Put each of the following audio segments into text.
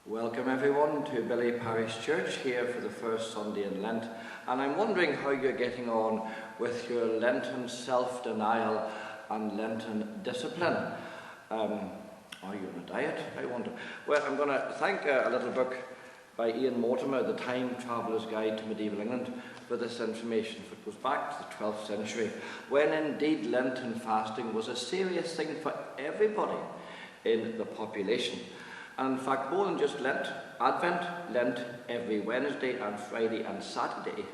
Welcome everyone to Billy Parish Church here for the first Sunday in Lent, and I'm wondering how you're getting on with your Lenten self-denial and Lenten discipline. Are you on a diet, I wonder? Well, I'm going to thank a little book by Ian Mortimer, The Time Traveller's Guide to Medieval England, for this information. It goes back to the 12th century, when indeed Lenten fasting was a serious thing for everybody in the population. And in fact, more than just Lent, Advent, Lent, every Wednesday and Friday and Saturday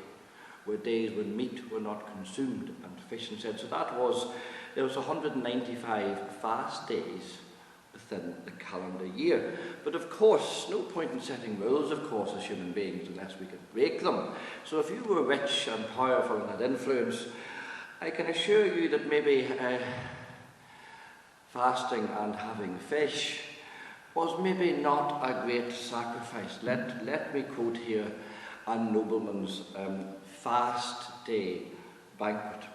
were days when meat were not consumed and fish instead. So there was 195 fast days within the calendar year. But of course, no point in setting rules, of course, as human beings, unless we could break them. So if you were rich and powerful and had influence, I can assure you that maybe fasting and having fish was maybe not a great sacrifice. Let me quote here a nobleman's fast day banquet.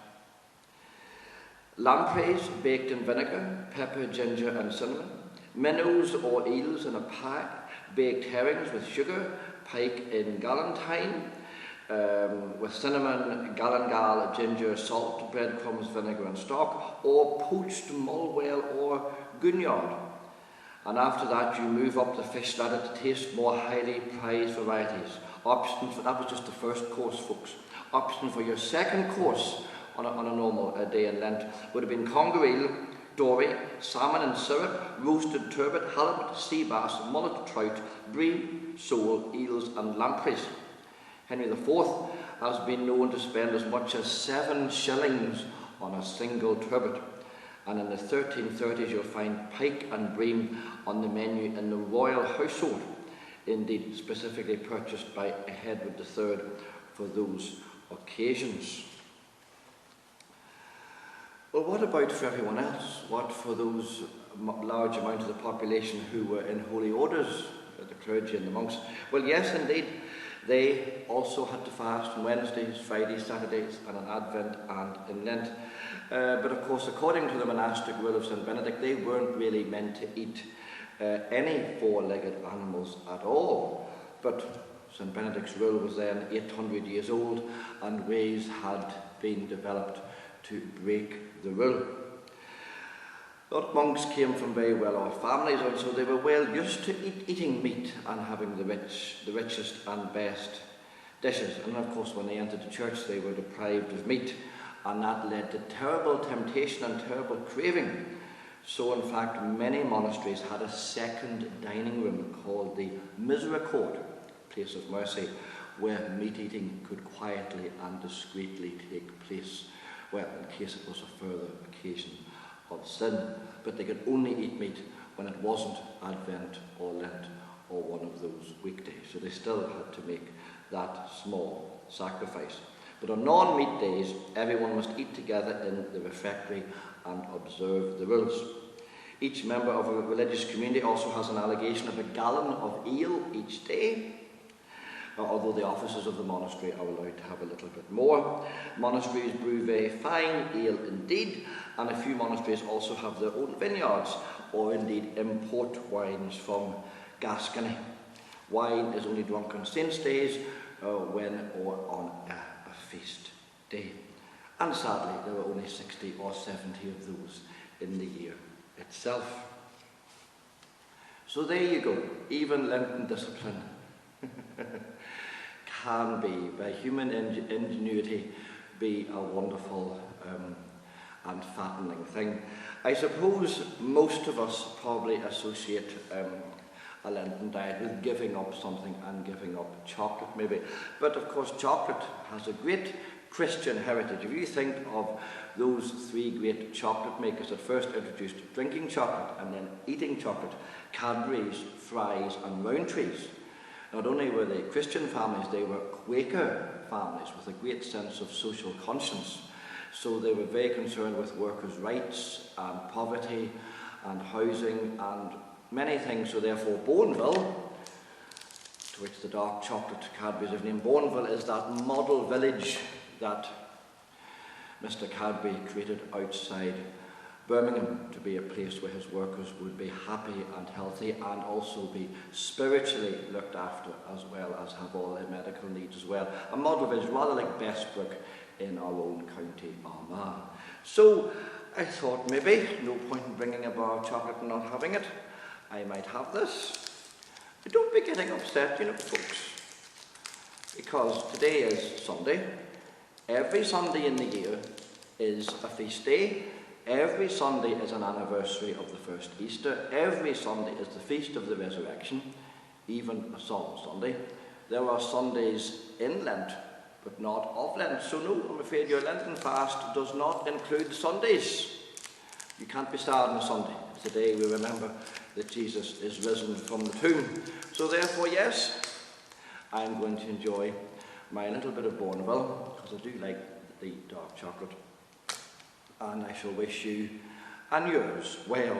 Lampreys baked in vinegar, pepper, ginger and cinnamon, minnows or eels in a pie, baked herrings with sugar, pike in galantine, with cinnamon, galangal, ginger, salt, breadcrumbs, vinegar and stock, or poached mull whale or guignard. And after that you move up the fish ladder to taste more highly prized varieties. Options for that was just the first course, folks. Option for your second course on a normal day in Lent would have been conger eel, dory, salmon and syrup, roasted turbot, halibut, sea bass, mullet, trout, bream, sole, eels and lampreys. Henry IV has been known to spend as much as 7 shillings on a single turbot. And in the 1330s you'll find pike and bream on the menu in the royal household, indeed specifically purchased by Edward III for those occasions. Well, what about for everyone else? What for those large amount of the population who were in holy orders, the clergy and the monks? Well, yes, indeed, they also had to fast on Wednesdays, Fridays, Saturdays, and on Advent and in Lent. But of course, according to the monastic rule of St. Benedict, they weren't really meant to eat any four-legged animals at all. But St. Benedict's rule was then 800 years old, and ways had been developed to break the rule. Lot monks came from very well-off families, and so they were well used to eating meat and having the richest and best dishes. And of course, when they entered the church, they were deprived of meat, and that led to terrible temptation and terrible craving. So in fact, many monasteries had a second dining room called the Misericord, place of mercy, where meat eating could quietly and discreetly take place, well, in case it was a further occasion of sin. But they could only eat meat when it wasn't Advent or Lent or one of those weekdays. So they still had to make that small sacrifice. But on non-meat days, everyone must eat together in the refectory and observe the rules. Each member of a religious community also has an allegation of a gallon of ale each day, although the officers of the monastery are allowed to have a little bit more. Monasteries brew very fine ale indeed, and a few monasteries also have their own vineyards, or indeed import wines from Gascony. Wine is only drunk on saints' days, when or on a feast day. And sadly, there are only 60 or 70 of those in the year itself. So there you go, even Lenten discipline can be, by human ingenuity, be a wonderful and fattening thing. I suppose most of us probably associate a Lenten diet with giving up something and giving up chocolate maybe. But of course chocolate has a great Christian heritage. If you think of those 3 great chocolate makers that first introduced drinking chocolate and then eating chocolate, Cadbury's, Fry's and Rowntree's, not only were they Christian families, they were Quaker families with a great sense of social conscience. So they were very concerned with workers' rights and poverty and housing and many things. So therefore Bourneville, to which the dark chocolate Cadbury's is named, Bourneville is that model village that Mr. Cadbury created outside Birmingham to be a place where his workers would be happy and healthy and also be spiritually looked after, as well as have all their medical needs as well. A model village rather like Bestbrook in our own county Armagh. So I thought maybe no point in bringing a bar of chocolate and not having it. I might have this. But don't be getting upset, folks, because today is Sunday. Every Sunday in the year is a feast day. Every Sunday is an anniversary of the first Easter. Every Sunday is the feast of the resurrection, even a Psalm Sunday. There are Sundays in Lent, but not of Lent. So no, I'm afraid your Lenten fast does not include Sundays. You can't be sad on a Sunday. It's the day we remember that Jesus is risen from the tomb. So therefore, yes, I'm going to enjoy my little bit of Bourneville, because I do like the dark chocolate. And I shall wish you and yours well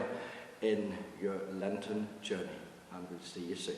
in your Lenten journey. And we'll see you soon.